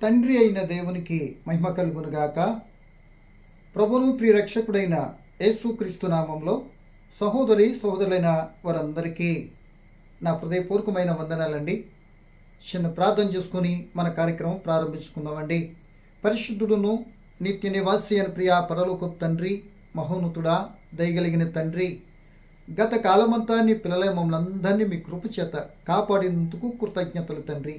తండ్రి అయిన దేవునికి మహిమ కలుగునుగాక. ప్రభువును ప్రియరక్షకుడైన యేసుక్రీస్తు నామంలో సహోదరులైన వారందరికీ నా హృదయపూర్వకమైన వందనాలండి. చిన్న ప్రార్థన చేసుకుని మన కార్యక్రమం ప్రారంభించుకుందామండి. పరిశుద్ధుడును నిత్య నివాసి అని ప్రియా పరలోకపు తండ్రి, మహోన్నతుడా, దయగలిగిన తండ్రి, గత కాలమంతా నీ పిల్లలై మమ్మల్ని అందరినీ మీ కృప చేత కాపాడినందుకు కృతజ్ఞతలు తండ్రి.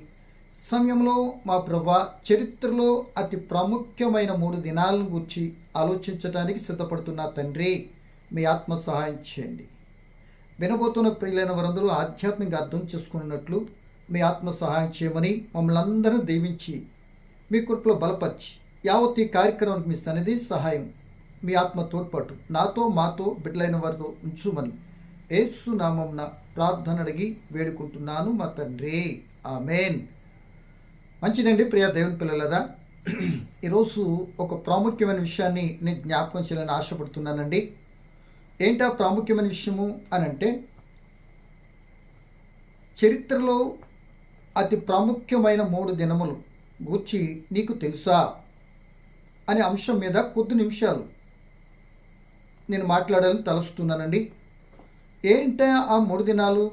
సమయంలో మా ప్రభా, చరిత్రలో అతి ప్రాముఖ్యమైన 3 దినాలను గురించి ఆలోచించడానికి సిద్ధపడుతున్న తండ్రి, మీ ఆత్మ సహాయం చేయండి. వినబోతున్న ప్రియులైన వారందరూ ఆధ్యాత్మికంగా అర్థం చేసుకున్నట్లు మీ ఆత్మ సహాయం చేయమని మమ్మల్ని అందరూ దీవించి మీ కృపలో బలపరిచి యావత్ ఈ కార్యక్రమానికి మీ సన్నిధి సహాయం, మీ ఆత్మ తోడ్పాటు నాతో మాతో బిడ్డలైన వారితో ఉంచుమని యేసు నామమున ప్రార్థన అడిగి వేడుకుంటున్నాను మా తండ్రి, ఆమేన్. మంచిదండి ప్రియ దేవుని పిల్లలరా, ఈరోజు ఒక ప్రాముఖ్యమైన విషయాన్ని నేను జ్ఞాపకం చేయాలని ఆశపడుతున్నానండి. ఏంటా ప్రాముఖ్యమైన విషయము అని అంటే, చరిత్రలో అతి ప్రాముఖ్యమైన 3 దినములు గూర్చి నీకు తెలుసా అనే అంశం మీద కొద్ది నిమిషాలు నేను మాట్లాడాలని తలుస్తున్నానండి. ఏంటా ఆ 3 దినాలు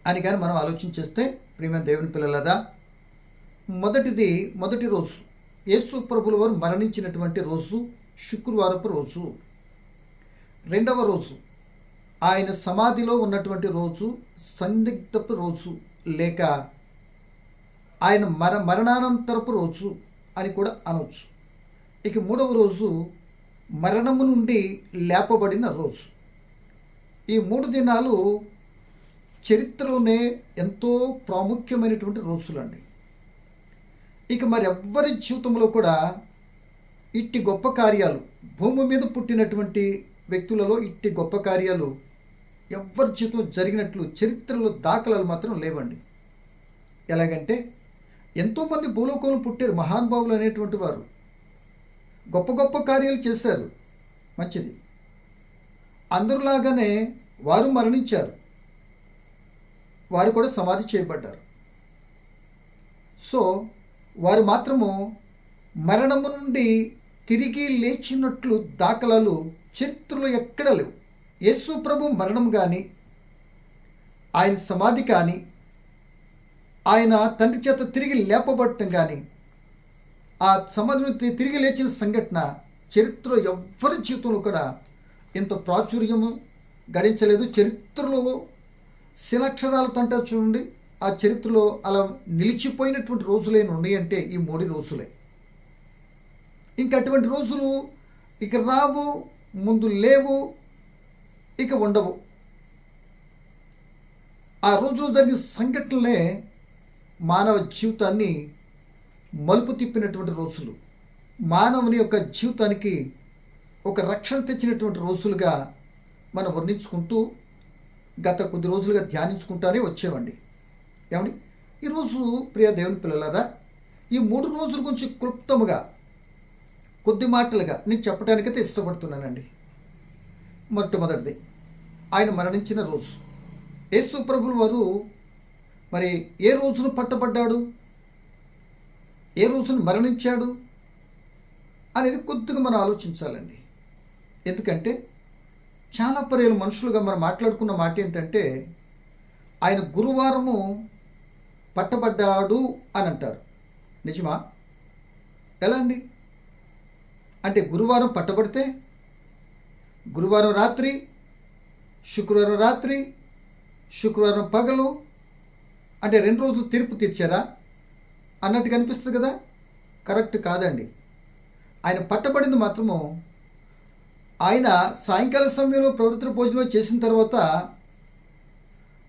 అని కానీ మనం ఆలోచించేస్తే ప్రియమైన దేవుని పిల్లలరా, మొదటి రోజు యేసు ప్రభుల వారు మరణించినటువంటి రోజు శుక్రవారపు రోజు. రెండవ రోజు ఆయన సమాధిలో ఉన్నటువంటి రోజు సందిగ్ధపు రోజు, లేక ఆయన మరణానంతరపు రోజు అని కూడా అనవచ్చు. ఇక మూడవ రోజు మరణము నుండి లేపబడిన రోజు. ఈ 3 దినాలు చరిత్రలోనే ఎంతో ప్రాముఖ్యమైనటువంటి రోజులండి. ఇక మరి ఎవ్వరి జీవితంలో కూడా ఇట్టి గొప్ప కార్యాలు, భూమి మీద పుట్టినటువంటి వ్యక్తులలో ఇట్టి గొప్ప కార్యాలు ఎవ్వరి జీవితంలో జరిగినట్లు చరిత్రలో దాఖలాలు మాత్రం లేవండి. ఎలాగంటే, ఎంతోమంది భూలోకంలో పుట్టారు మహానుభావులు అనేటువంటి వారు, గొప్ప గొప్ప కార్యాలు చేశారు, మంచిది. అందరిలాగానే వారు మరణించారు, వారు కూడా సమాధి చేయబడ్డారు. సో వారు మాత్రము మరణము నుండి తిరిగి లేచినట్లు దాఖలాలు చరిత్రలో ఎక్కడ లేవు. యేసు ప్రభు మరణం కానీ, ఆయన సమాధి కానీ, ఆయన తండ్రి చేత తిరిగి లేపబడటం కానీ, ఆ సమాధి నుండి తిరిగి లేచిన సంఘటన చరిత్రలో ఎవ్వరి జీవితంలో కూడా ఇంత ప్రాచుర్యము గడించలేదు. చరిత్రలో శిలాక్షరాలతో అంటారు చూడండి, ఆ చరిత్రలో అలా నిలిచిపోయినటువంటి రోజులే ఉన్నాయంటే ఈ 3 రోజులే. ఇంక అటువంటి రోజులు ఇక రావు, ముందు లేవు, ఇక ఉండవు. ఆ రోజులో జరిగిన సంఘటనలే మానవ జీవితాన్ని మలుపు తిప్పినటువంటి రోజులు, మానవుని యొక్క జీవితానికి ఒక రక్షణ తెచ్చినటువంటి రోజులుగా మనం వర్ణించుకుంటూ గత కొద్ది రోజులుగా ధ్యానించుకుంటానే వచ్చేవండి. ఏమండి, ఈరోజు ప్రియ దేవుని పిల్లలారా, ఈ 3 రోజుల గురించి క్లుప్తముగా కొద్ది మాటలుగా నేను చెప్పడానికైతే ఇష్టపడుతున్నానండి. మొట్టమొదటిది ఆయన మరణించిన రోజు. యేసు ప్రభువు వారు మరి ఏ రోజున పట్టబడ్డాడు, ఏ రోజున మరణించాడు అనేది కొద్దిగా మనం ఆలోచించాలండి. ఎందుకంటే చాలా పర్యాలు మనుషులుగా మనం మాట్లాడుకున్న మాట ఏంటంటే, ఆయన గురువారము పట్టబడ్డాడు అని అంటారు. నిజమా? ఎలా అండి? అంటే గురువారం పట్టబడితే గురువారం రాత్రి, శుక్రవారం రాత్రి, శుక్రవారం పగలు, అంటే 2 రోజులు తీర్పు తీర్చారా అన్నట్టు కనిపిస్తుంది కదా. కరెక్ట్ కాదండి. ఆయన పట్టబడింది మాత్రము ఆయన సాయంకాల సమయంలో ప్రవృత్తి భోజనం చేసిన తర్వాత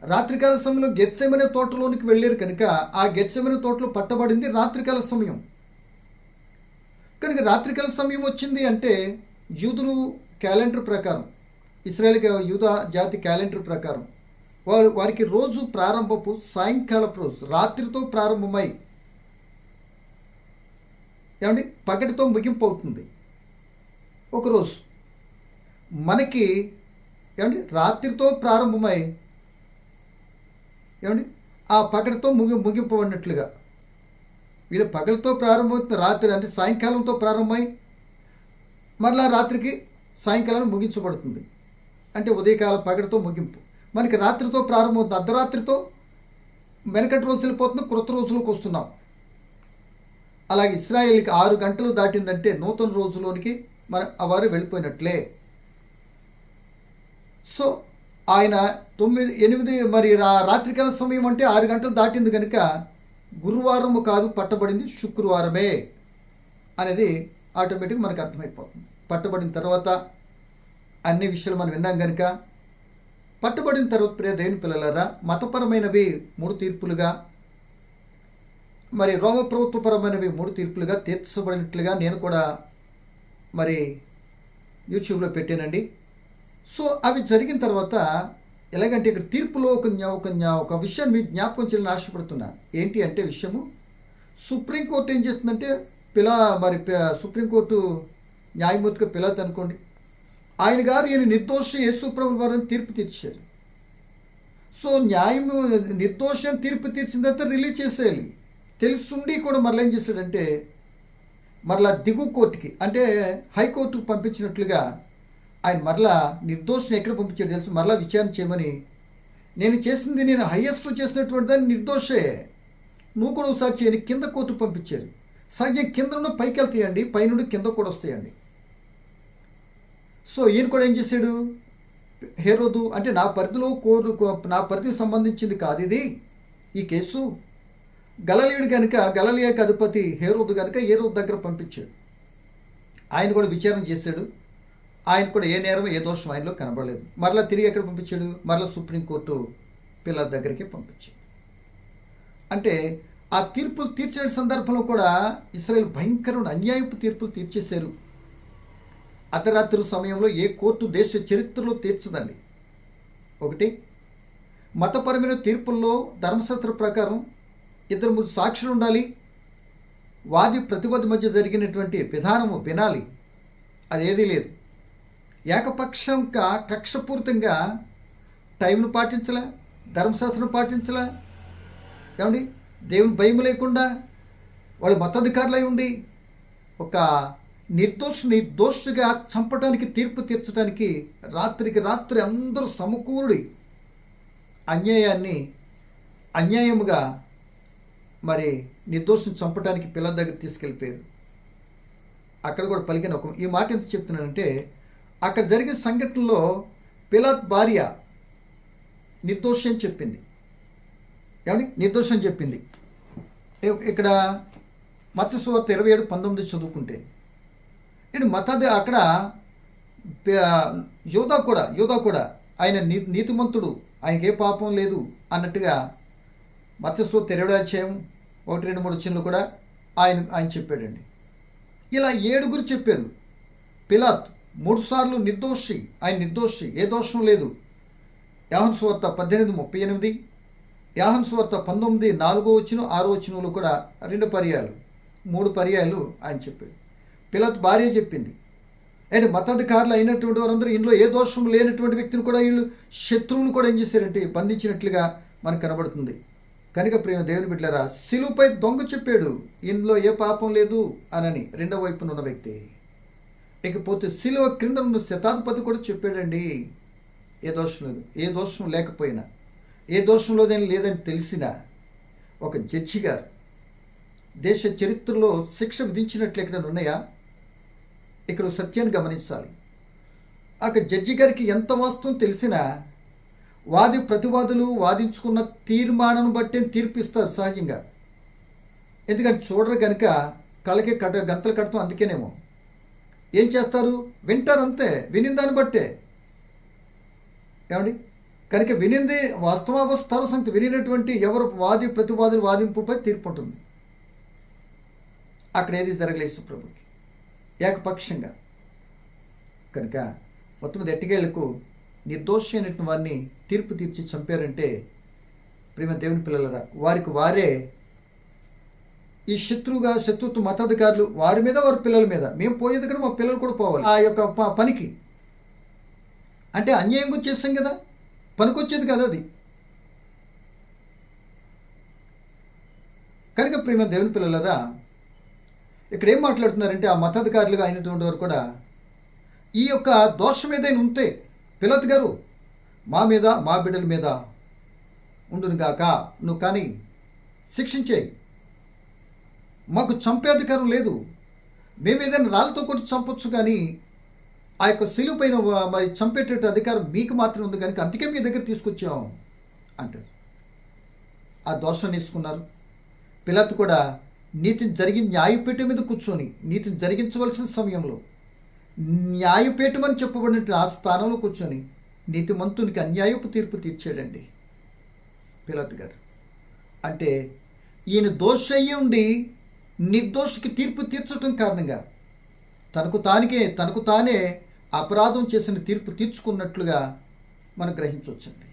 రాత్రికాల సమయంలో గెత్సేమనే తోటలోనికి వెళ్ళారు కనుక ఆ గెత్సేమనే తోటలో పట్టబడింది రాత్రికాల సమయం. కనుక రాత్రికాల సమయం వచ్చింది అంటే యూదులు క్యాలెండర్ ప్రకారం, ఇశ్రాయేల్ యూద జాతి క్యాలెండర్ ప్రకారం వారికి రోజు ప్రారంభపు సాయంకాలపు రోజు రాత్రితో ప్రారంభమై ఏమండి పగటితో ముగింపు అవుతుంది ఒకరోజు. మనకి ఏమండి రాత్రితో ప్రారంభమై ఏమండి ఆ పగటితో ముగింపబడినట్లుగా వీళ్ళు పగలతో ప్రారంభమవుతుంది, రాత్రి అంటే సాయంకాలంతో ప్రారంభమై మరలా రాత్రికి సాయంకాలం ముగించబడుతుంది. అంటే ఉదయకాల పగటితో ముగింపు. మనకి రాత్రితో ప్రారంభమవుతుంది, అర్ధరాత్రితో వెనకటి రోజు వెళ్ళిపోతుంది, క్రొత్త రోజులకు వస్తున్నాం. అలాగే ఇశ్రాయేల్కి 6 గంటలు దాటిందంటే నూతన రోజులోనికి వారు వెళ్ళిపోయినట్లే. సో ఆయన 9, 8 మరి రాత్రికాల సమయం అంటే 6 గంటలు దాటింది కనుక గురువారము కాదు పట్టబడింది, శుక్రవారమే అనేది ఆటోమేటిక్గా మనకు అర్థమైపోతుంది. పట్టబడిన తర్వాత అన్ని విషయాలు మనం విన్నాం కనుక పట్టబడిన తర్వాత ప్రియ దేవుని పిల్లలారా, మతపరమైనవి 3 తీర్పులుగా, మరి రోమ ప్రభుత్వపరమైనవి 3 తీర్పులుగా తీర్చబడినట్లుగా నేను కూడా మరి యూట్యూబ్లో పెట్టానండి. సో అవి జరిగిన తర్వాత ఎలాగంటే ఇక్కడ తీర్పులో ఒక విషయాన్ని మీకు జ్ఞాపకం చేయాలని ఆశపడుతున్నా. ఏంటి అంటే విషయము, సుప్రీంకోర్టు ఏం చేస్తుందంటే సుప్రీంకోర్టు న్యాయమూర్తిగా పిలాతు అనుకోండి, ఆయన గారు ఈయన నిర్దోషి యేసు ప్రభువు వారిని తీర్పు తీర్చారు. సో నిర్దోషి అని తీర్పు తీర్చిన తర్వాత రిలీజ్ చేసేయాలి. తెలుసుండి కూడా మరలా ఏం చేశాడంటే మరలా దిగువ కోర్టుకి అంటే హైకోర్టుకు పంపించినట్లుగా ఆయన మరలా నిర్దోషిని ఎక్కడ పంపించాడు తెలుసు, మరలా విచారణ చేయమని. నేను హైయెస్ట్ చేసినటువంటి దాన్ని నిర్దోషే, నువ్వు కూడా ఒకసారి చేయని కింద కోర్టుకు పంపించారు. సహజం కింద నుండి పైకి వెళ్తాయండి, పై నుండి కింద కూడా వస్తాయండి. సో ఈయన కూడా ఏం చేశాడు, హేరోదు అంటే నా పరిధికి సంబంధించింది కాదు ఇది ఈ కేసు, గలిలయుడు కనుక గలిలయకు అధిపతి హేరోదు కనుక హేరోదు దగ్గర పంపించాడు. ఆయన కూడా విచారణ చేశాడు. ఆయన కూడా ఏ నేరం ఏ దోషం ఆయనలో కనబడలేదు. మరలా తిరిగి ఎక్కడ పంపించాడు, మరలా సుప్రీంకోర్టు పిల్లల దగ్గరికి పంపించాడు. అంటే ఆ తీర్పులు తీర్చిన సందర్భంలో కూడా ఇశ్రాయేల్ భయంకరమైన అన్యాయపు తీర్పులు తీర్చేశారు. అర్ధరాత్రి సమయంలో ఏ కోర్టు దేశ చరిత్రలో తీర్చదండి. ఒకటి, మతపరమైన తీర్పుల్లో ధర్మశాస్త్ర ప్రకారం 2-3 సాక్షులు ఉండాలి, వాది ప్రతివాది మధ్య జరిగినటువంటి విధానము వినాలి. అదేదీ లేదు. ఏకపక్షంగా కక్షపూరితంగా టైంను పాటించలే, ధర్మశాస్త్రం పాటించలే, ఏమండి దేవుని భయం లేకుండా వాళ్ళు మతాధికారులై ఉండి ఒక నిర్దోషిని దోషిగా చంపడానికి తీర్పు తీర్చడానికి రాత్రికి రాత్రి అందరూ సమకూడి అన్యాయముగా మరి నిర్దోషిని చంపడానికి పిల్లల దగ్గర తీసుకెళ్ళిపోయారు. అక్కడ కూడా పలికిన ఈ మాట ఎంత చెప్తున్నానంటే, అక్కడ జరిగిన సంఘటనలో పిలాతు భార్య నిర్దోషి అని చెప్పింది. ఏమండి నిర్దోషి అని చెప్పింది. ఇక్కడ మత్తయి సువార్త 27:19 చదువుకుంటే అక్కడ యోధా కూడా ఆయన నీతిమంతుడు, ఆయనకి ఏ పాపం లేదు అన్నట్టుగా మత్తయి సువార్త 27:1-2-3 కూడా ఆయన చెప్పాడండి. ఇలా 7 చెప్పారు. పిలాతు 3 సార్లు నిర్దోషి, ఆయన నిర్దోషి, ఏ దోషం లేదు. యోహాను సువార్త 18:38, యోహాను సువార్త 19:4-6 కూడా 2 పర్యాలు 3 పర్యాలు ఆయన చెప్పాడు. పిలాతు భార్య చెప్పింది. అంటే మతాధికారులు అయినటువంటి వారందరూ ఇందులో ఏ దోషం లేనటువంటి వ్యక్తిని కూడా వీళ్ళు శత్రువులు కూడా ఏం చేశారంటే బంధించినట్లుగా మనకు కనబడుతుంది. కనుక ప్రేమ దేవుని బిడ్డలారా, సిలువపై దొంగ చెప్పాడు ఇందులో ఏ పాపం లేదు అనని, రెండవ వైపున ఉన్న వ్యక్తి. ఇకపోతే సిలువ క్రింద ఉన్న శతాధిపతి కూడా చెప్పాడండి ఏ దోషం లేదు. ఏ దోషం లేకపోయినా, ఏ దోషంలో లేదని తెలిసినా ఒక జడ్జి గారు దేశ చరిత్రలో శిక్ష విధించినట్లు ఎక్కడ ఉన్నాయా? ఇక్కడ సత్యాన్ని గమనించాలి. ఆ జడ్జి గారికి ఎంత వాస్తవం తెలిసినా వాది ప్రతివాదులు వాదించుకున్న తీర్మానం బట్టి తీర్పిస్తారు సహజంగా. ఎందుకంటే చూడరు కనుక కళ్ళకి గంతలు కడతాం. అందుకేనేమో ఏం చేస్తారు, వింటారు అంతే, వినిన దాన్ని బట్టే. ఏమండి కనుక వినింది వాస్తవావస్థల సంగతి వినినటువంటి ఎవరు వాది ప్రతివాదులు వాదింపుపై తీర్పు ఉంటుంది. అక్కడ ఏది జరగలేదు ప్రభుకి ఏకపక్షంగా. కనుక మొత్తం ఎట్టిగేళ్లకు నిర్దోషి అయినటువంటి వారిని తీర్పు తీర్చి చంపారంటే ప్రేమ దేవుని పిల్లలరా, వారికి వారే ఈ శత్రుత్వ మతాధికారులు వారి మీద వారి పిల్లల మీద, మేము పోయేది కదా మా పిల్లలు కూడా పోవాలి ఆ యొక్క పనికి. అంటే అన్యాయంగా చేస్తాం కదా, పనికొచ్చేది కదా అది. కనుక ప్రేమ దేవుని పిల్లలరా, ఇక్కడ ఏం మాట్లాడుతున్నారంటే ఆ మతాధికారులుగా అయినటువంటి వారు కూడా ఈ యొక్క దోషం ఏదైనా ఉంటే పిలాతు గారు మా మీద మా బిడ్డల మీద ఉండును గాక, నువ్వు కానీ శిక్షించేయి, మాకు చంపే అధికారం లేదు, మేము ఏదైనా రాళ్ళతో కొట్టి చంపొచ్చు, కానీ ఆ యొక్క శిలువ పైన మరి చంపేటట్టు అధికారం మీకు మాత్రం ఉంది కనుక అందుకే మీ దగ్గర తీసుకొచ్చాం అంటారు. ఆ దోషం తీసుకున్నారు. పిలాతు కూడా నీతిని న్యాయపీఠం మీద కూర్చొని నీతిని జరిగించవలసిన సమయంలో న్యాయపీఠం అని చెప్పబడినట్టు ఆ స్థానంలో కూర్చొని నీతిమంతునికి అన్యాయపు తీర్పు తీర్చాడండి పిలాతు గారు. అంటే ఈయన దోష అయ్యి ఉండి నిర్దోషికి తీర్పు తీర్చడం కారణంగా తనకు తానే అపరాధం చేసిన తీర్పు తీర్చుకున్నట్లుగా మనం గ్రహించవచ్చండి.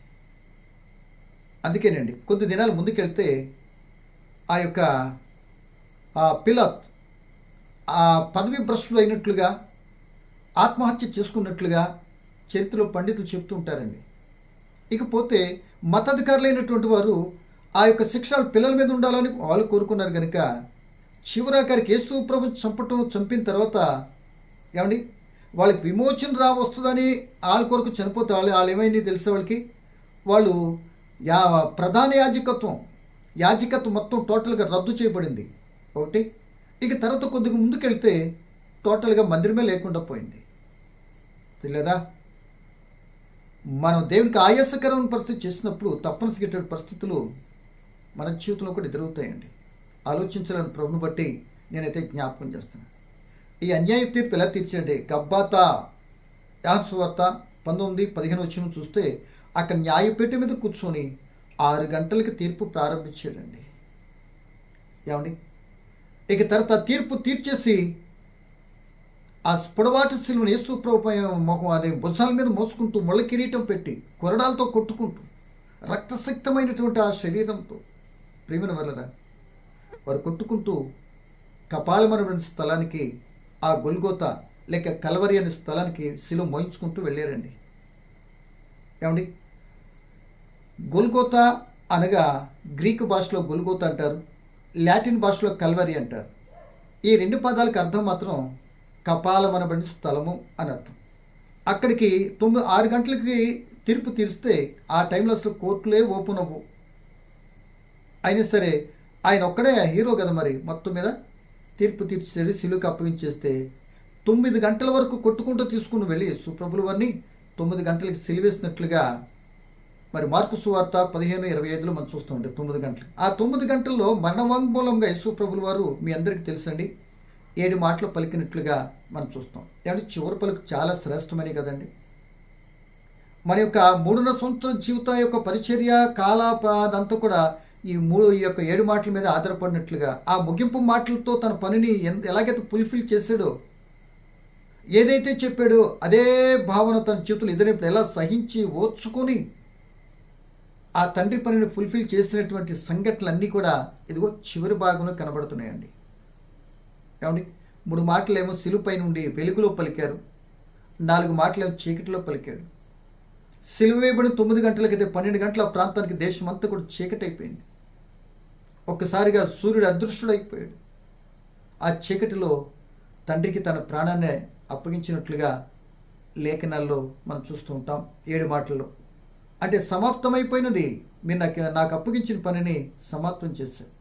అందుకేనండి కొద్ది దినాలు ముందుకెళ్తే ఆ యొక్క పిలాత్ ఆ పదవి భ్రష్టులు అయినట్లుగా ఆత్మహత్య చేసుకున్నట్లుగా చరిత్రలో పండితులు చెప్తూ ఉంటారండి. ఇకపోతే మతాధికారులైనటువంటి వారు ఆ యొక్క శిక్షలు పిల్లల మీద ఉండాలని వాళ్ళు కోరుకున్నారు కనుక చివరాఖరికి యేసు ప్రభు చంపిన తర్వాత ఏమండి వాళ్ళకి విమోచన వస్తుందని వాళ్ళ కొరకు చనిపోతే వాళ్ళు ఏమైంది తెలిసే వాళ్ళు ప్రధాన యాజకత్వం మొత్తం టోటల్గా రద్దు చేయబడింది ఒకటి. ఇక తర్వాత కొద్దిగా ముందుకెళ్తే టోటల్గా మందిరమే లేకుండా పోయింది. పిల్లరా, మనం దేవునికి ఆయాసకరమైన పరిస్థితి చేసినప్పుడు తప్పనిసరిగా పరిస్థితులు మన జీవితంలో కూడా ఎదురవుతాయండి. ఆలోచించాలని ప్రభుని బట్టి నేనైతే జ్ఞాపకం చేస్తున్నాను. ఈ అన్యాయ తీర్పు ఎలా తీర్చండి? గబ్బాతా యోహాను సువార్త 19:15 చూస్తే అక్కడ న్యాయపీఠం మీద కూర్చొని 6 గంటలకి తీర్పు ప్రారంభించాడండి. ఏమండి, ఇక తర్వాత తీర్పు తీర్చేసి ఆ పొడవాటి శిలువను యేసు ప్రభు అదే భుజాల మీద మోసుకుంటూ ముళ్ళ కిరీటం పెట్టి కొరడాలతో కొట్టుకుంటూ రక్తసిక్తమైనటువంటి ఆ శరీరంతో ప్రియమైన వల్లరా వారు కొట్టుకుంటూ కపాలమరమైన స్థలానికి ఆ గొల్గోతా లేక కల్వరి అనే స్థలానికి శిలువ మోయించుకుంటూ వెళ్ళారండి. ఏమండి, గొల్గోతా అనగా గ్రీకు భాషలో గొల్గోతా అంటారు, లాటిన్ భాషలో కల్వరి అంటారు. ఈ 2 పదాలకు అర్థం మాత్రం కపాలమనబడిన స్థలము అని అర్థం. అక్కడికి 6 గంటలకి తీర్పు తీరిస్తే ఆ టైంలో అసలు కోర్టులే ఓపెన్ అవ్వు. అయినా సరే ఆయన ఒక్కడే హీరో కదా, మరి మొత్తం మీద తీర్పు తీర్చేసి శిలువకి అప్పగించేస్తే 9 గంటల వరకు కొట్టుకుంటూ తీసుకుని వెళ్ళి సుప్రభుల వారిని 9 గంటలకి సిలివేసినట్లుగా మరి మార్కు సువార్త 15:25 మనం చూస్తూ ఉంటాం. 9 గంటలు. ఆ 9 గంటల్లో మరణవాంగ్మూలంగా యేసుప్రభుల వారు మీ అందరికీ తెలుసండి 7 మాటలు పలికినట్లుగా మనం చూస్తాం. ఏమంటే చివరి పలుకు చాలా శ్రేష్టమని కదండి. మన యొక్క 3.5 సంవత్సరం జీవితం యొక్క పరిచర్య కాలాపాదంతా కూడా ఈ 7 మాటల మీద ఆధారపడినట్లుగా ఆ ముగింపు మాటలతో తన పనిని ఎలాగైతే ఫుల్ఫిల్ చేశాడో, ఏదైతే చెప్పాడో అదే భావన తన జీవితంలో ఎదురైనప్పుడు ఎలా సహించి ఓర్చుకొని ఆ తండ్రి పనిని ఫుల్ఫిల్ చేసినటువంటి సంఘటనలన్నీ కూడా ఇదిగో చివరి భాగంలో కనబడుతున్నాయండి. ఏమండి, 3 మాటలేమో సిలువపై నుండి వెలుగులో పలికారు, 4 మాటలేమో చీకటిలో పలికాడు. సిలువ వేయబడిన 9 గంటలకైతే 12 గంటల ప్రాంతానికి దేశం అంతా కూడా చీకటి అయిపోయింది. ఒక్కసారిగా సూర్యుడు అదృశ్యుడైపోయాడు. ఆ చీకటిలో తండ్రికి తన ప్రాణాన్ని అప్పగించినట్లుగా లేఖనాల్లో మనం చూస్తూ ఉంటాం. 7 మాటల్లో అంటే సమాప్తమైపోయినది, మీరు నాకు అప్పగించిన పనిని సమాప్తం చేశారు.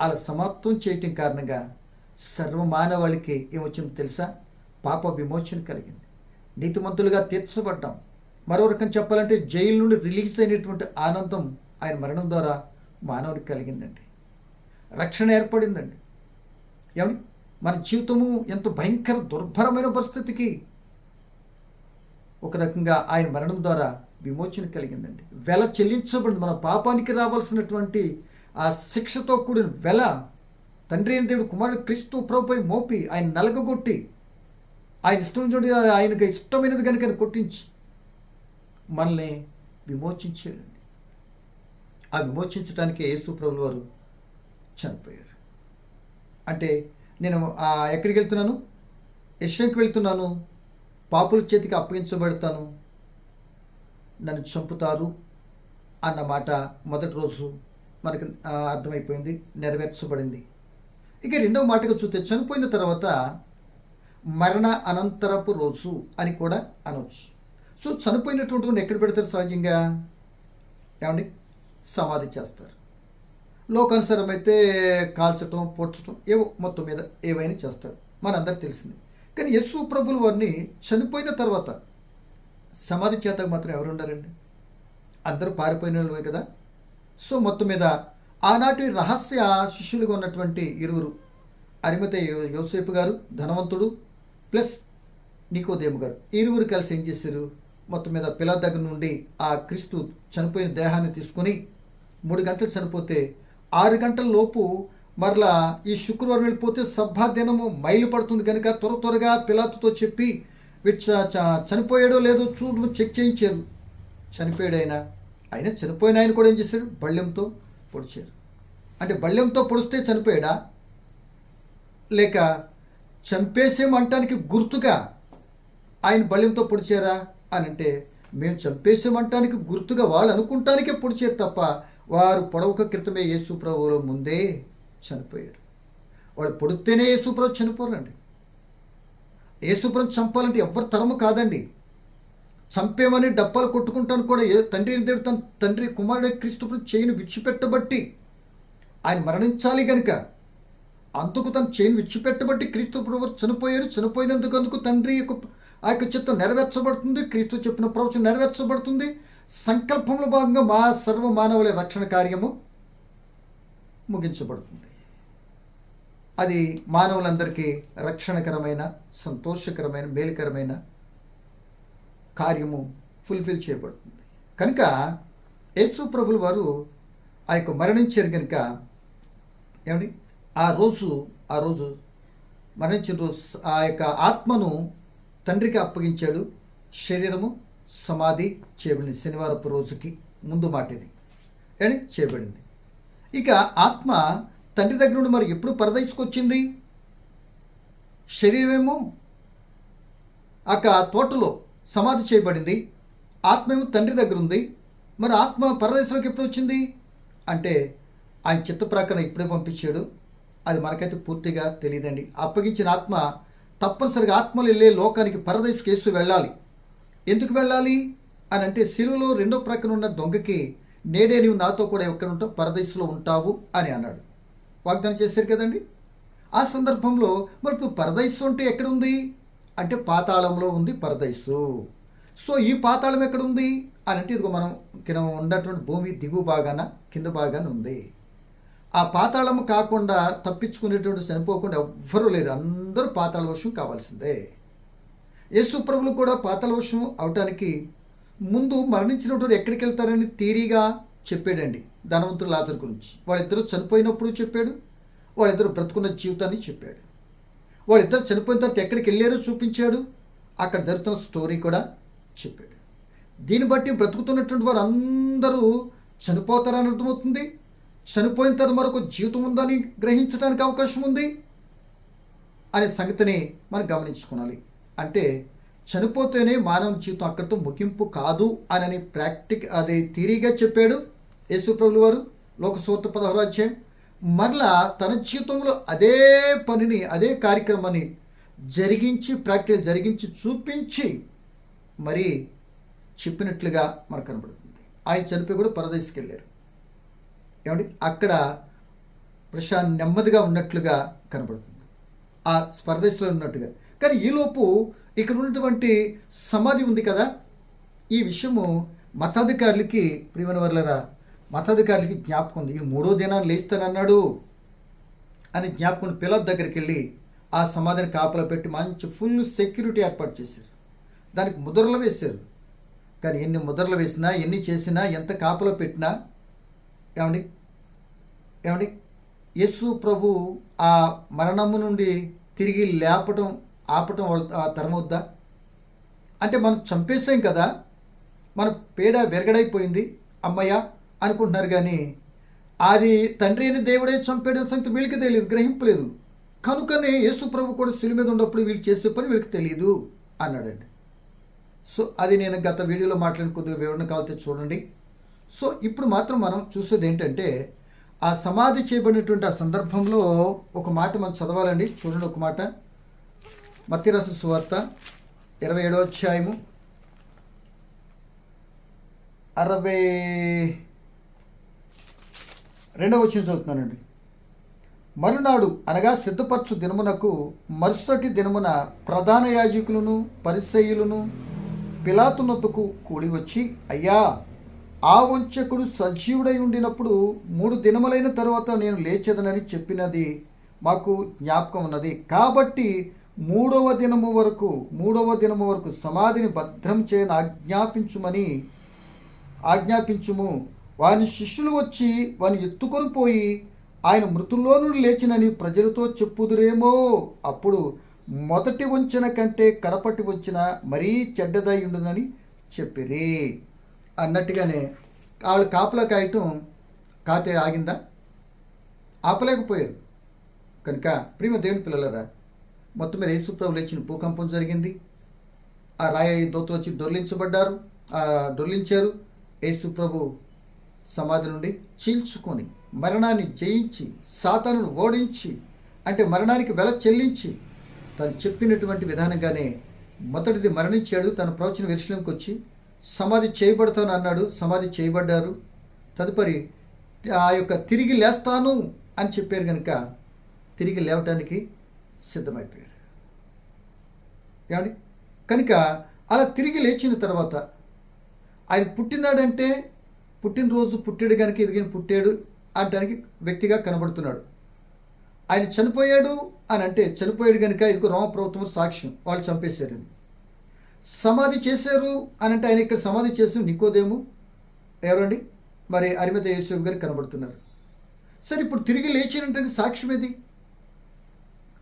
అలా సమాప్తం చేయటం కారణంగా సర్వమానవాళికి ఏమొచ్చిందో తెలుసా? పాప విమోచన కలిగింది, నీతిమంతులుగా తీర్చబడ్డాం. మరో రకం చెప్పాలంటే జైలు నుండి రిలీజ్ అయినటువంటి ఆనందం ఆయన మరణం ద్వారా మానవుడికి కలిగిందండి. రక్షణ ఏర్పడిందండి. ఏమండి, మన జీవితము ఎంతో భయంకర దుర్భరమైన పరిస్థితికి ఒక రకంగా ఆయన మరణం ద్వారా విమోచన కలిగిందండి. వెల చెల్లించబడింది. మన పాపానికి రావాల్సినటువంటి ఆ శిక్షతో కూడిన వెల తండ్రి అయిన దేవుడు కుమారుడు క్రీస్తు ప్రభుపై మోపి ఆయన నలగగొట్టి ఆయన ఇష్టం చూడి ఆయనకు ఇష్టమైనది కనుక కొట్టించి మనల్ని విమోచించాడండి. ఆ విమోచించడానికి యేసు ప్రభుల వారు చనిపోయారు. అంటే నేను ఎక్కడికి వెళ్తున్నాను? యెషయాకి వెళ్తున్నాను. పాపుల చేతికి అప్పగించబడతాను, నన్ను చంపుతారు అన్న మాట మొదటి రోజు మనకు అర్థమైపోయింది, నెరవేర్చబడింది. ఇక రెండవ మాటగా చూస్తే చనిపోయిన తర్వాత మరణ అనంతరపు రోజు అని కూడా అనవచ్చు. సో చనిపోయినటువంటి వాడిని ఎక్కడ పెడతారు సహజంగా? ఏమండి, సమాధి చేస్తారు. లోకానుసారమైతే కాల్చటం, పొడ్చటం, ఏవో మొత్తం మీద ఏవైనా చేస్తారు, మనందరికి తెలిసింది. కానీ యేసు ప్రభుల వారిని చనిపోయిన తర్వాత సమాధి చేతకు మాత్రం ఎవరు ఉండారండి? అందరూ పారిపోయిన వాళ్ళే కదా. సో మొత్తం మీద ఆనాటి రహస్య శిష్యులుగా ఉన్నటువంటి ఇరువురు, అరిమతయి యోసేపు గారు ధనవంతుడు ప్లస్ నికోదేము గారు, ఇరువురు కలిసి ఏం చేశారు? మొత్తం మీద పిల్లల దగ్గర నుండి ఆ క్రీస్తు చనిపోయిన దేహాన్ని తీసుకుని 3 గంటలు చనిపోతే 6 గంటల లోపు మరలా ఈ శుక్రవారం వెళ్ళిపోతే సబ్బా దినము మైలు పడుతుంది కనుక త్వరగా పిలాతుతో చెప్పి చనిపోయాడో లేదో చూడు చెక్ చేయించారు. చనిపోయాడు అయినా చనిపోయిన ఆయన కూడా ఏం చేశాడు? బళ్ళెంతో పొడిచారు. అంటే బళ్ళెంతో పొడిస్తే చనిపోయాడా, లేక చంపేసేమంటానికి గుర్తుగా ఆయన బళ్ళెంతో పొడిచారా అని అంటే, మేము చంపేసేమంటానికి గుర్తుగా వాళ్ళు అనుకుంటానికే పొడిచారు తప్ప వారు పొడవక క్రితమే యేసుప్రభువుల ముందే చనిపోయారు. వాళ్ళు పొడితేనే యేసుప్రభు చనిపోరండి. యేసుప్రభు చంపాలంటే ఎవరి తరము కాదండి. చంపేమని డబ్బాలు కొట్టుకుంటాను కూడా తండ్రి దేవుడు తన తండ్రి కుమారుడు క్రీస్తు చేయిని విడిచిపెట్టబట్టి ఆయన మరణించాలి కనుక అందుకు తన చేయిని విడిచిపెట్టబట్టి క్రీస్తు ప్రభు చనిపోయారు. చనిపోయినందుకు తండ్రి ఆ యొక్క చిత్తం నెరవేర్చబడుతుంది, క్రీస్తు చెప్పిన ప్రవచనం నెరవేర్చబడుతుంది. సంకల్పంలో భాగంగా మా సర్వ మానవుల రక్షణ కార్యము ముగించబడుతుంది. అది మానవులందరికీ రక్షణకరమైన, సంతోషకరమైన, మేలుకరమైన కార్యము ఫుల్ఫిల్ చేయబడుతుంది. కనుక యేసు ప్రభులు వారు ఆ యొక్క మరణించారు కనుక ఏమండి, ఆ రోజు మరణించిన రోజు ఆ యొక్క ఆత్మను తండ్రికి అప్పగించాడు. శరీరము సమాధి చేయబడింది. శనివారపు రోజుకి ముందు మాట ఇది అని చేయబడింది. ఇక ఆత్మ తండ్రి దగ్గర నుండి మరి ఎప్పుడు పరదేశుకొచ్చింది? శరీరమేమో ఆ తోటలో సమాధి చేయబడింది, ఆత్మ ఏమో తండ్రి దగ్గర ఉంది. మరి ఆత్మ పరదేశంలోకి ఎప్పుడు వచ్చింది అంటే ఆయన చిత్త ప్రకారం ఇప్పుడే పంపించాడు. అది మనకైతే పూర్తిగా తెలియదండి. అప్పగించిన ఆత్మ తప్పనిసరిగా ఆత్మలు వెళ్ళే లోకానికి పరదేశకు యేసు వెళ్ళాలి. ఎందుకు వెళ్ళాలి అని అంటే, శిలువలో రెండో ప్రక్కన ఉన్న దొంగకి నేడే నీవు నాతో కూడా ఎక్కడ ఉంటావు, పరదేశంలో ఉంటావు అని అన్నాడు. వాగ్దానం చేశారు కదండి. ఆ సందర్భంలో మరి ఇప్పుడు పరదేశం అంటే ఎక్కడుంది అంటే పాతాళంలో ఉంది పరదేశు. సో ఈ పాతాళం ఎక్కడుంది అని అంటే ఇదిగో మనం ఉన్నటువంటి భూమి దిగువ భాగాన కింద భాగాన ఉంది. ఆ పాతాళము కాకుండా తప్పించుకునేటువంటి చనిపోకుండా ఎవ్వరూ లేరు. అందరూ పాతాళ వర్షం కావాల్సిందే. యేసు ప్రభులు కూడా పాతాళ వర్షం అవటానికి ముందు మరణించినటువంటి ఎక్కడికి వెళ్తారని థియరీగా చెప్పాడండి. ధనవంతుడు లాజరు గురించి వాళ్ళిద్దరూ చనిపోయినప్పుడు చెప్పాడు, వాళ్ళిద్దరూ బ్రతుకున్న జీవితాన్ని చెప్పాడు. వాళ్ళిద్దరు చనిపోయిన తర్వాత ఎక్కడికి వెళ్ళారో చూపించాడు, అక్కడ జరుగుతున్న స్టోరీ కూడా చెప్పాడు. దీన్ని బట్టి బ్రతుకుతున్నటువంటి వారు అందరూ చనిపోతారని అర్థమవుతుంది. చనిపోయిన తర్వాత మరొక జీవితం ఉందని గ్రహించడానికి అవకాశం ఉంది అనే సంగతిని మనం గమనించుకోవాలి. అంటే చనిపోతేనే మానవ జీవితం అక్కడితో ముగింపు కాదు అని అది థియరీగా చెప్పాడు యేసు ప్రభువు వారు. లోకసూత్ర 16వ అధ్యాయం. మరలా తన జీవితంలో అదే పనిని, అదే కార్యక్రమాన్ని ప్రాక్టికల్ జరిగించి చూపించి మరి చెప్పినట్లుగా మనకు కనబడుతుంది. ఆయన చనిపోయి కూడా పరదేశికి వెళ్ళారు. ఏమండి, అక్కడ నెమ్మదిగా ఉన్నట్లుగా కనబడుతుంది, ఆ పరదేశంలో ఉన్నట్టుగా. కానీ ఈలోపు ఇక్కడ ఉన్నటువంటి సమాధి ఉంది కదా, ఈ విషయము మతాధికారులకి, ప్రియమైన వర్లరా, మతాధికారులకి జ్ఞాపకం ఉంది. ఈ 3వ దినాన్ని లేస్తానన్నాడు అని జ్ఞాపకం. పిల్లల దగ్గరికి వెళ్ళి ఆ సమాధిని కాపలా పెట్టి మంచి ఫుల్ సెక్యూరిటీ ఏర్పాటు చేశారు. దానికి ముద్రలు వేశారు. కానీ ఎన్ని ముద్రలు వేసినా, ఎన్ని చేసినా, ఎంత కాపలా పెట్టినా ఏమండి యేసు ప్రభు ఆ మరణము నుండి తిరిగి ఆపటం తరమవుద్దా? అంటే మనం చంపేసాం కదా, మన పేడ వెరగడైపోయింది అమ్మయ్య అనుకుంటున్నారు. కానీ అది తండ్రి అయిన దేవుడే చంపేయడం సంగతి వీళ్ళకి తెలియదు, గ్రహింపలేదు. కనుకనే యేసు ప్రభు కూడా శిలువ మీద ఉన్నప్పుడు వీళ్ళు చేసే పని వీళ్ళకి తెలియదు అన్నాడండి. సో అది నేను గత వీడియోలో మాట్లాడిన కొద్దిగా వివరణ కావాలంటే చూడండి. సో ఇప్పుడు మాత్రం మనం చూసేది ఏంటంటే, ఆ సమాధి చేయబడినటువంటి ఆ సందర్భంలో ఒక మాట మనం చదవాలండి. చూడండి ఒక మాట, మత్తయి రాసిన సువార్త 27వ అధ్యాయము 62వ వచనం చదువుతున్నానండి. మరునాడు అనగా సిద్ధపరచు దినమునకు మరుసటి దినమున ప్రధాన యాజకులను పరిసయ్యులను పిలాతునొద్దకు కూడి వచ్చి, అయ్యా, ఆ వంచకుడు సజీవుడై ఉండినప్పుడు 3 దినములైన తర్వాత నేను లేచెదనని చెప్పినది మాకు జ్ఞాపకం ఉన్నది. కాబట్టి మూడవ దినము వరకు సమాధిని భద్రం చేయని ఆజ్ఞాపించుము. వాని శిష్యులు వచ్చి వాని ఎత్తుకొని పోయి ఆయన మృతుల్లో నుండి లేచినని ప్రజలతో చెప్పుదురేమో. అప్పుడు మొదటి వంచన కంటే కడపటి వంచన మరీ చెడ్డదై ఉండునని చెప్పిరి అన్నట్టుగానే వాళ్ళు కాపలా కాయటం కాతే ఆగిందా? ఆపలేకపోయారు. కనుక ప్రియమ దేవుని పిల్లలరా, మొత్తం మీద యేసుప్రభు లేచిన భూకంపం జరిగింది. ఆ రాయి దూతలు వచ్చి దొర్లించారు. యేసుప్రభు సమాధి నుండి చీల్చుకొని మరణాన్ని జయించి సాతానును ఓడించి, అంటే మరణానికి వెల చెల్లించి తను చెప్పినటువంటి విధానంగానే మొదటిది మరణించాడు. తన ప్రవచన యెరూషలేముకు వచ్చి సమాధి చేయబడతాను అన్నాడు. సమాధి చేయబడ్డారు. తదుపరి ఆ యొక్క తిరిగి లేస్తాను అని చెప్పారు కనుక తిరిగి లేవటానికి సిద్ధమైపోయారు. ఏమండి? కనుక అలా తిరిగి లేచిన తర్వాత ఆయన పుట్టినాడంటే పుట్టినరోజు పుట్టాడు కనుక ఎదిగిన పుట్టాడు అనడానికి వ్యక్తిగా కనబడుతున్నాడు. ఆయన చనిపోయాడు అని అంటే చనిపోయాడు కనుక ఇదిగో రోమ ప్రభుత్వం సాక్ష్యం, వాళ్ళు చంపేశారని. సమాధి చేశారు అని అంటే ఆయన ఇక్కడ సమాధి చేసి నికోదేము ఎవరండి, మరి అరిమతయి యోసేపు గారు కనబడుతున్నారు. సరే, ఇప్పుడు తిరిగి లేచినట్టు సాక్ష్యం ఏది?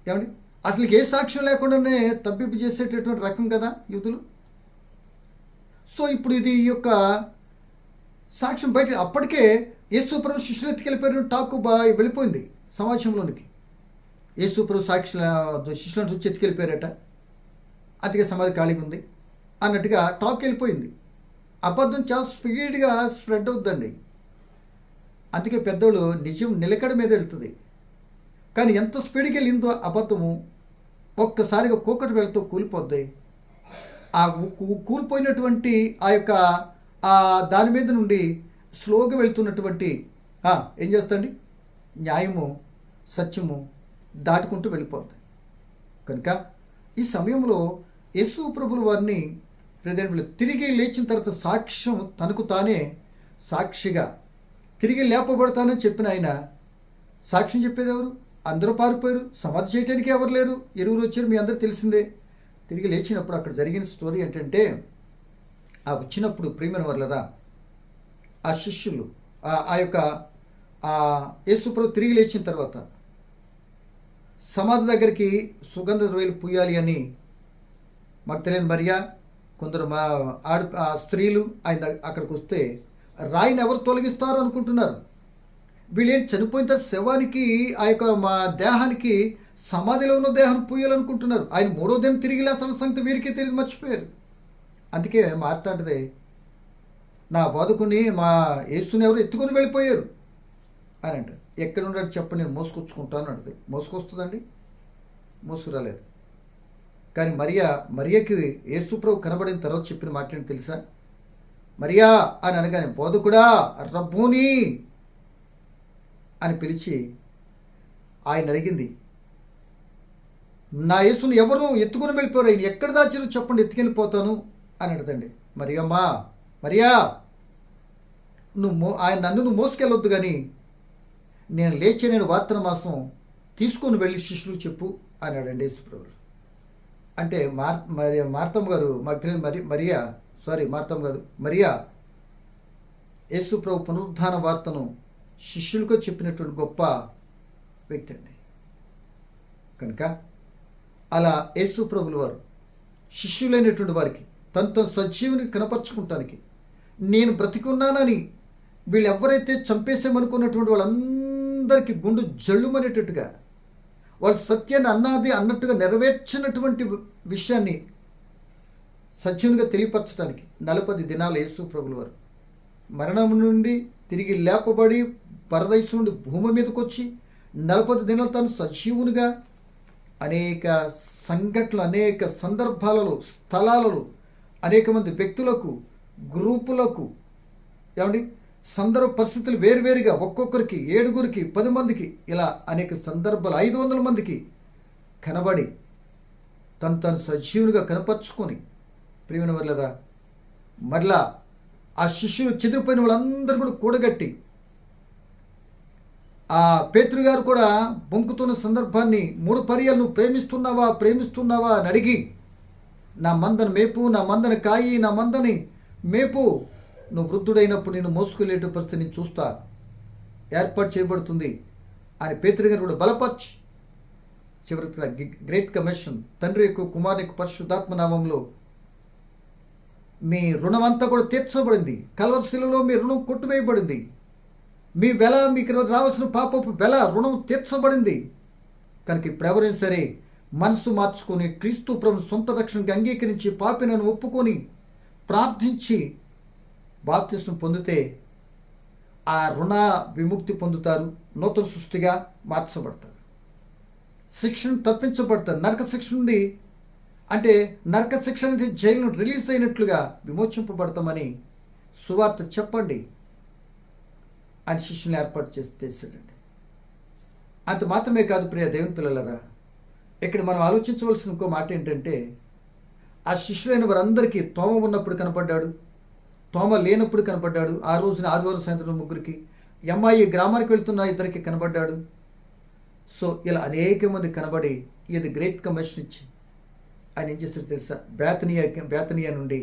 ఏమండి? అసలు ఏ సాక్ష్యం లేకుండానే తప్పింపు చేసేటటువంటి రకం కదా యూదులు. సో ఇప్పుడు ఇది ఈ యొక్క సాక్ష్యం బయట అప్పటికే యేసుప్రభు శిష్యులు ఎత్తుకెళ్ళిపోయారు. టాకు వెళ్ళిపోయింది సమాజంలోనికి. యేసుప్రభు శిష్యులను వచ్చి ఎత్తుకెళ్ళిపోయారట, అందుకే సమాధి ఖాళీగా ఉంది అన్నట్టుగా టాక్ వెళ్ళిపోయింది. అబద్ధం చాలా స్పీడ్గా స్ప్రెడ్ అవుతుందండి. అందుకే పెద్దోళ్ళు నిజం నిలకడ మీద వెళ్తుంది. కానీ ఎంత స్పీడ్గా వెళ్ళిందో అబద్ధము ఒక్కసారిగా కూకటి వెళ్తూ కూలిపోద్ది. ఆ కూలిపోయినటువంటి ఆ యొక్క దాని మీద నుండి స్లోగా వెళ్తున్నటువంటి ఏం చేస్తండి, న్యాయము సత్యము దాటుకుంటూ వెళ్ళిపోతుంది. కనుక ఈ సమయంలో యేసు ప్రభుల వారిని తిరిగి లేచిన తర్వాత సాక్ష్యం తనకు తానే సాక్షిగా తిరిగి లేపబడతానని చెప్పిన ఆయన సాక్ష్యం చెప్పేది ఎవరు? అందరూ పారిపోయారు. సమాధి చేయడానికి ఎవరు లేరు. ఎరువురు వచ్చారు, మీ అందరూ తెలిసిందే. తిరిగి లేచినప్పుడు అక్కడ జరిగిన స్టోరీ ఏంటంటే, ఆ వచ్చినప్పుడు ప్రియమైన వర్లరా, ఆ శిష్యులు ఆ యొక్క యేసుప్రభు తిరిగి లేచిన తర్వాత సమాధి దగ్గరికి సుగంధ ద్రవ్యాలు పూయాలి అని మగ్దలేనే మరియా, కొందరు స్త్రీలు ఆయన అక్కడికి వస్తే రాయిని ఎవరు తొలగిస్తారు అనుకుంటున్నారు. వీళ్ళేంటి చనిపోయిన తర్వాత శవానికి ఆ యొక్క మా దేహానికి సమాధిలో ఉన్న దేహాన్ని పూయాలనుకుంటున్నారు. ఆయన 3వ దినం తిరిగి లేస్తున్న సంగతి వీరికి తెలియదు, మర్చిపోయారు. అందుకే మాట్లాడితే నా బోధకుని మా యేసుని ఎవరు ఎత్తుకొని వెళ్ళిపోయారు అని అంటారు. ఎక్కడ ఉన్నాడు చెప్పండి, నేను మోసుకొచ్చుకుంటాను అంటే మోసుకొస్తుందండి? మోసుకురాలేదు. కానీ మరియకి యేసుప్రభు కనబడిన తర్వాత చెప్పిన మాట ఏంటి తెలుసా? మరియా అని అనగానే బోధకుడా రబ్బూని అని పిలిచి ఆయన అడిగింది, నా యేసుని ఎవరు ఎత్తుకుని వెళ్ళిపోయారు, ఆయన ఎక్కడ దాచారు చెప్పండి, ఎత్తుకెళ్ళిపోతాను అని అడగండి. మరియా ఆయన నన్ను మోసుకెళ్ళొద్దు, కానీ నేను లేచి నేను వార్తన మాసం తీసుకొని వెళ్ళి శిష్యులు చెప్పు అన్నాడండి యేసుప్రభు. అంటే మార్తమ్మ గారు మరియా యేసుప్రభు పునరుద్ధాన వార్తను శిష్యులకు చెప్పినటువంటి గొప్ప వ్యక్తి అండి. కనుక అలా యేసుప్రభుల వారు శిష్యులైనటువంటి వారికి తనతో సజీవుని కనపరుచుకుంటానికి, నేను బ్రతికున్నానని వీళ్ళు ఎవరైతే చంపేసామనుకున్నటువంటి వాళ్ళందరికీ గుండు జల్లుమనేటట్టుగా వాళ్ళు సత్యాన్ని అన్నట్టుగా నెరవేర్చినటువంటి విషయాన్ని సత్యునిగా తెలియపరచడానికి 40 దినాలు యేసు ప్రభుల వారు మరణం నుండి తిరిగి లేపబడి పరదేశం నుండి భూమి మీదకి వచ్చి 40 దినాలు తాను సజీవునిగా అనేక సంఘటనలు, అనేక సందర్భాలలో, స్థలాలలో, అనేక మంది వ్యక్తులకు, గ్రూపులకు, ఏమండి సందర్భ పరిస్థితులు వేరువేరుగా ఒక్కొక్కరికి 7గురికి 10 మందికి ఇలా అనేక సందర్భాలు 500 మందికి కనబడి తను సజీవునిగా కనపరుచుకొని ప్రియమైన వాళ్ళరా మరలా ఆ శిష్యులు చెదిరిపోయిన వాళ్ళందరూ కూడా కూడగట్టి ఆ పేతురు గారు కూడా బొంకుతున్న సందర్భాన్ని 3 పర్యాలు నువ్వు ప్రేమిస్తున్నావా అని అడిగి నా మందను మేపు, నా మందని కాయి, నా మందని మేపు, నువ్వు వృద్ధుడైనప్పుడు నేను మోసుకెళ్ళేట పరిస్థితి నేను చూస్తా, ఏర్పాటు చేయబడుతుంది అని పేతురు గారు కూడా బలపరిచి చివరికి గ్రేట్ కమిషన్ తండ్రి యొక్క కుమారుని యొక్క పరిశుద్ధాత్మ నామంలో మీ రుణమంతా కూడా తీర్చబడింది, కల్వరిశిలలో మీ రుణం కొట్టువేయబడింది, మీ వెల, మీకు రావాల్సిన పాపపు వెల రుణం తీర్చబడింది కనుక ఇప్పుడు ఎవరైనా సరే మనసు మార్చుకొని క్రీస్తు ప్రభు సొంత రక్షణకి అంగీకరించి పాపినను ఒప్పుకొని ప్రార్థించి బాప్తిస్మం పొందితే ఆ రుణ విముక్తి పొందుతారు, నూతన సృష్టిగా మార్చబడతారు, శిక్షణ తప్పించబడతారు. నరక శిక్ష నుండి అంటే నరక శిక్ష నుంచి జైలు నుండి రిలీజ్ అయినట్లుగా విమోచింపబడతామని సువార్త చెప్పండి అని శిష్యుని ఏర్పాటు చేసాడండి. అంత మాత్రమే కాదు ప్రియ దేవుని పిల్లలరా, ఇక్కడ మనం ఆలోచించవలసిన ఇంకో మాట ఏంటంటే ఆ శిష్యులైన వారందరికీ తోమ ఉన్నప్పుడు కనపడ్డాడు, తోమ లేనప్పుడు కనపడ్డాడు. ఆ రోజున ఆదివారం సాయంత్రం 3కి, ఎంఐ గ్రామానికి వెళ్తున్న 2కి కనబడ్డాడు. సో ఇలా అనేక మంది కనబడి ఇది గ్రేట్ కమిషన్ ఇచ్చి ఆయన ఏం చేస్తాడు తెలుసా, బేతనియా నుండి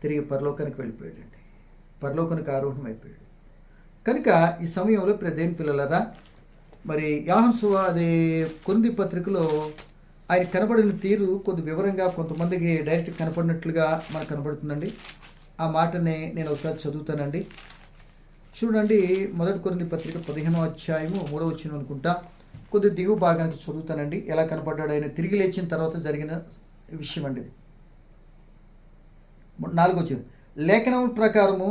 తిరిగి పరలోకానికి వెళ్ళిపోయాడండి, పరలోకానికి ఆరోహణం అయిపోయాడు. కనుక ఈ సమయంలో దేవుని పిల్లలరా మరి యోహాను అది కొరింథీ పత్రికలో ఆయన కనబడిన తీరు కొద్ది వివరంగా కొంతమందికి డైరెక్ట్ కనపడినట్లుగా మనకు కనబడుతుందండి. ఆ మాటనే నేను ఒకసారి చదువుతానండి. చూడండి, 1 కొరింథీ పత్రిక 15వ అధ్యాయము 3వ వచనం అనుకుంటా, కొద్ది దిగువ భాగానికి చదువుతానండి. ఎలా కనపడ్డాడు ఆయన తిరిగి లేచిన తర్వాత జరిగిన విషయం అండి. 4వ వచనం, లేఖనం ప్రకారము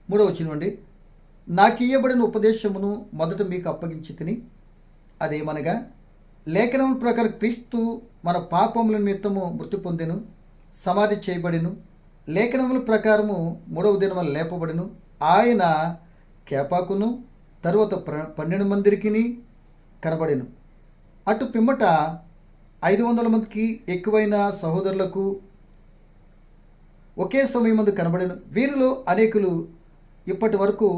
3వ వచనం అండి, నాకు ఇయ్యబడిన ఉపదేశమును మొదట మీకు అప్పగించి తిని, అదేమనగా లేఖనం ప్రకారం క్రీస్తు మన పాపముల నిమిత్తము మృతి పొందెను, సమాధి చేయబడిను, లేఖనముల ప్రకారము 3వ దినమున లేపబడిను, ఆయన కేపాకును తరువాత 12 మందికి కనబడెను. అటు పిమ్మట 500 మందికి ఎక్కువైన సహోదరులకు ఒకే సమయమందు కనబడెను. వీరిలో అనేకులు ఇప్పటి వరకు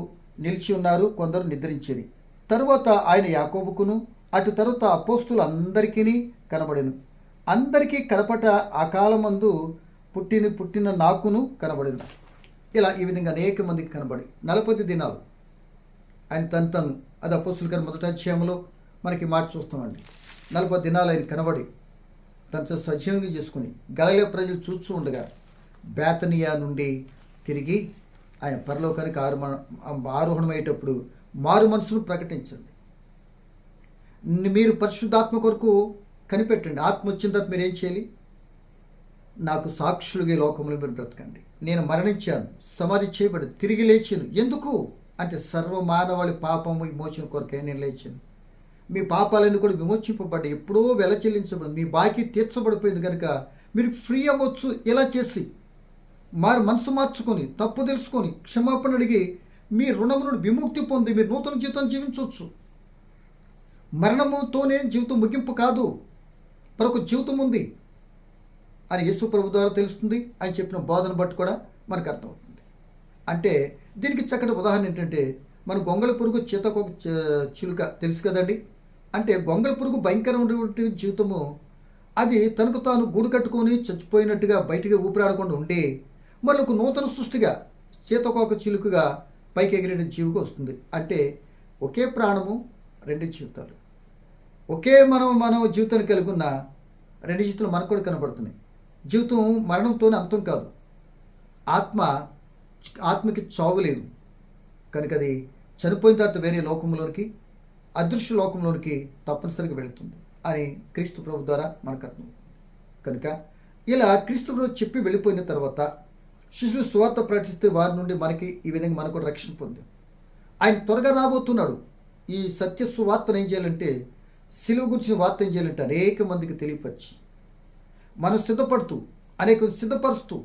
నిలిచి ఉన్నారు, కొందరు నిద్రించిరి. తరువాత ఆయన యాకోబుకును అటు తరువాత అపోస్తులందరికీ కనబడెను. అందరికీ కనపట ఆ కాలమందు పుట్టిన నాకును కనబడెను. ఇలా ఈ విధంగా అనేక మందికి కనబడి 40 దినాలు ఆయన తను అది అపోస్తుల గారి 1వ అధ్యాయంలో మనకి మాట చూస్తామండి. 40 దినాలు ఆయన కనబడి తనతో సజీవంగా చేసుకుని గలిలయ ప్రజలు చూస్తూ ఉండగా బేతనియా నుండి తిరిగి ఆయన పరలోకానికి ఆరోహణమయ్యేటప్పుడు మారు మనసును ప్రకటించండి. మీరు పరిశుద్ధాత్మ కొరకు కనిపెట్టండి. ఆత్మ వచ్చిన తర్వాత మీరు ఏం చేయాలి? నాకు సాక్షులుగా లోకంలో మీరు బ్రతకండి. నేను మరణించాను, సమాధి చేయబడి తిరిగి లేచాను. ఎందుకు అంటే సర్వమానవాళి పాపము విమోచన కొరకే నేను లేచాను. మీ పాపాలన్నీ కూడా విమోచింపబడ్డాయి, ఎప్పుడో వెల చెల్లించబడి మీ బాకీ తీర్చబడిపోయింది కనుక మీరు ఫ్రీ అవ్వచ్చు. ఇలా చేసి మనసు మార్చుకొని తప్పు తెలుసుకొని క్షమాపణ అడిగి మీ రుణము నుండి విముక్తి పొంది మీరు నూతన జీవితం జీవించవచ్చు. మరణముతోనే జీవితం ముగింపు కాదు, మరొక జీవితం ఉంది అని యేసు ప్రభు ద్వారా తెలుస్తుంది. ఆయన చెప్పిన బోధన బట్టి కూడా మనకు అర్థమవుతుంది. అంటే దీనికి చక్కటి ఉదాహరణ ఏంటంటే మన గొంగళ పురుగు చీతకొక చిలుక తెలుసు కదండి. అంటే గొంగళ పురుగు భయంకరమైనటువంటి జీవితము, అది తనకు తాను గూడు కట్టుకొని చచ్చిపోయినట్టుగా బయటికి ఊపిరాడకుండా ఉండి మళ్ళీ ఒక నూతన సృష్టిగా చీతకొక చిలుకగా పైకి ఎగిరే జీవిగా వస్తుంది. అంటే ఒకే ప్రాణము 2 జీవితాలు, ఒకే మనం జీవితాన్ని కలిగి ఉన్న 2 జీవితాలు మనకు కూడా కనబడుతున్నాయి. జీవితం మరణంతోనే అంతం కాదు, ఆత్మకి చావు లేదు కనుక అది చనిపోయిన తర్వాత వేరే లోకంలోనికి, అదృశ్య లోకంలోనికి తప్పనిసరిగా వెళుతుంది అని క్రీస్తు ప్రభు ద్వారా మనకు అర్థమవుతుంది. కనుక ఇలా క్రీస్తు ప్రభు చెప్పి వెళ్ళిపోయిన తర్వాత శిష్యులు సువార్త ప్రకటిస్తే వారి నుండి మనకి ఈ విధంగా మనకు కూడా రక్షణ పొందాం. ఆయన త్వరగా రాబోతున్నాడు. ఈ సత్య సువార్తను ఏం చేయాలంటే, సిలువ గురించిన వార్త ఏం చేయాలంటే అనేక మందికి తెలియపరిచి మనం సిద్ధపడుతూ అనేక సిద్ధపరుస్తూ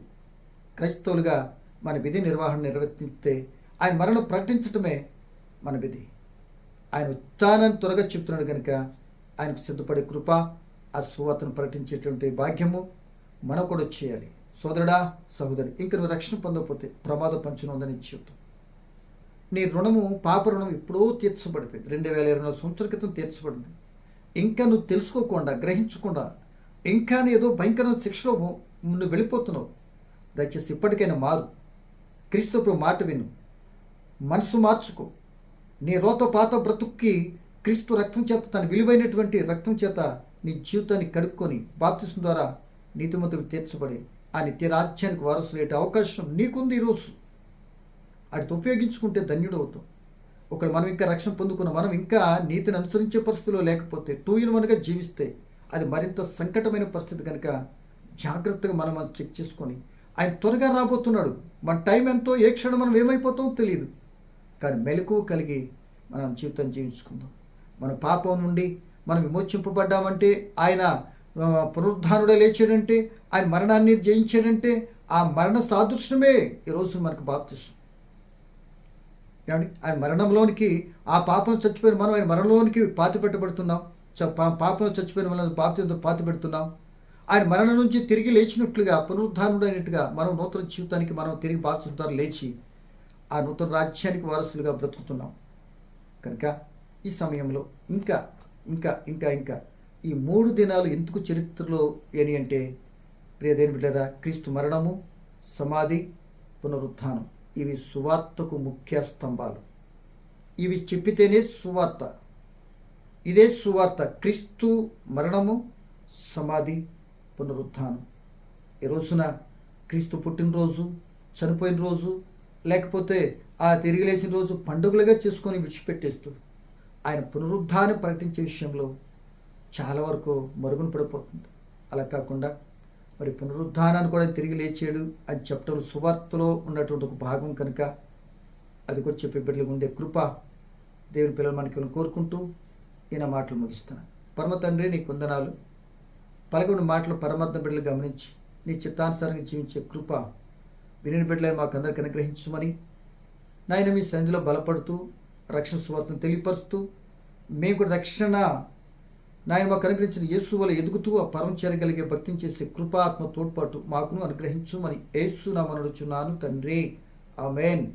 క్రైస్తవులుగా మన విధి నిర్వహణ నిర్వర్తిస్తే ఆయన మరణం ప్రకటించటమే మన విధి. ఆయన ఉత్థానాన్ని త్వరగా చెప్తున్నాడు కనుక ఆయనకు సిద్ధపడే కృప, ఆ సువార్తను ప్రకటించేటువంటి భాగ్యము మనం కూడా చేయాలి. సోదరుడా, సహోదరి, ఇంక నువ్వు రక్షణ పొందకపోతే ప్రమాద పంచును ఉందని చెబుతాం. నీ రుణము, పాప రుణం ఎప్పుడో తీర్చబడిపోయింది. 2024 సంవత్సరాల క్రితం తీర్చబడింది. ఇంకా నువ్వు తెలుసుకోకుండా, గ్రహించకుండా ఇంకా ఏదో భయంకరమైన శిక్షలో నువ్వు వెళ్ళిపోతున్నావు. దయచేసి ఇప్పటికైనా మారు. క్రీస్తు మాట విను, మనసు మార్చుకో. నీ రోత పాత బ్రతుక్కి క్రీస్తు రక్తం చేత, తన విలువైనటువంటి రక్తం చేత నీ జీవితాన్ని కడుక్కొని బాప్తిసం ద్వారా నీతిమంతులు తీర్చబడి ఆ నిత్య రాజ్యానికి వారసులయ్యే అవకాశం నీకుంది ఈరోజు. వాటితో ఉపయోగించుకుంటే ధన్యుడు అవుతాం. ఒకవేళ మనం ఇంకా రక్షణ పొందుకున్న మనం ఇంకా నీతిని అనుసరించే పరిస్థితిలో లేకపోతే 2 in 1గా జీవిస్తే అది మరింత సంకటమైన పరిస్థితి. కనుక జాగ్రత్తగా మనం చెక్ చేసుకొని, ఆయన త్వరగా రాబోతున్నాడు. మన టైం ఎంతో, ఏ క్షణం మనం ఏమైపోతామో తెలియదు. కానీ మెలకువ కలిగి మనం జీవితం జీవించుకుందాం. మన పాపం నుండి మనం విమోచింపబడ్డామంటే, ఆయన పునరుద్ధానుడే లేచాడంటే, ఆయన మరణాన్ని జయించాడంటే ఆ మరణ సాదృశ్యమే ఈరోజు మనకు బాప్తిసం. ఏమండి, ఆయన మరణంలోనికి, ఆ పాపం చచ్చిపోయిన మనం ఆయన మరణంలోనికి పాతి పెట్టబడుతున్నాం. పాపం చచ్చిపోయిన మనం బాప్తితో పాతి పెడుతున్నాం. ఆయన మరణం నుంచి తిరిగి లేచినట్లుగా, పునరుద్ధానుడైనట్టుగా మనం నూతన జీవితానికి మనం తిరిగి బాప్తిసం ద్వారా లేచి ఆ నూతన రాజ్యానికి వారసులుగా బ్రతుకుతున్నాం. కనుక ఈ సమయంలో ఇంకా ఇంకా ఇంకా ఇంకా ఈ 3 దినాలు ఎందుకు చరిత్రలో ఏని అంటే, ప్రియదేని బిడ్డరా, క్రీస్తు మరణము, సమాధి, పునరుత్థానం ఇవి సువార్తకు ముఖ్య స్తంభాలు. ఇవి చెప్పితేనే సువార్త. ఇదే సువార్త. క్రీస్తు మరణము, సమాధి, పునరుత్థానం. ఈ రోజున క్రీస్తు పుట్టినరోజు, చనిపోయిన రోజు, లేకపోతే ఆ తిరిగి లేచిన రోజు పండుగలుగా చేసుకొని విడిచిపెట్టేస్తూ ఆయన పునరుద్ధానం ప్రకటించే విషయంలో చాలా వరకు మరుగున పడిపోతుంది. అలా కాకుండా మరి పునరుద్ధానాన్ని కూడా తిరిగి లేచాడు అని చెప్పడం సువార్తలో ఉన్నటువంటి ఒక భాగం కనుక అది కూడా చెప్పే బిడ్డలకు ఉండే కృప దేవుని పిల్లలు మనకి కోరుకుంటూ ఈయన మాటలు ముగిస్తున్నాను. పరమ తండ్రి, నీకు వందనాలు. పలకొండు మాటలు పరమార్థ బిడ్డలు గమనించి నీ చిత్తానుసారంగా జీవించే కృప విని బిడ్డలను మాకు అందరికీ అనుగ్రహించమని నాయన మీ సన్నిధిలో బలపడుతూ రక్షణ సువార్తను తెలియపరుస్తూ మేము కూడా రక్షణ నాయన మాకు అనుగ్రహించిన యేసు వల్ల ఎదుగుతూ ఆ పరం చేరగలిగే భక్తిని చేసే కృపాత్మ తోడ్పాటు మాకును అనుగ్రహించుమని యేసు నామమున అడుగుచున్నాను తండ్రి. ఆమేన్.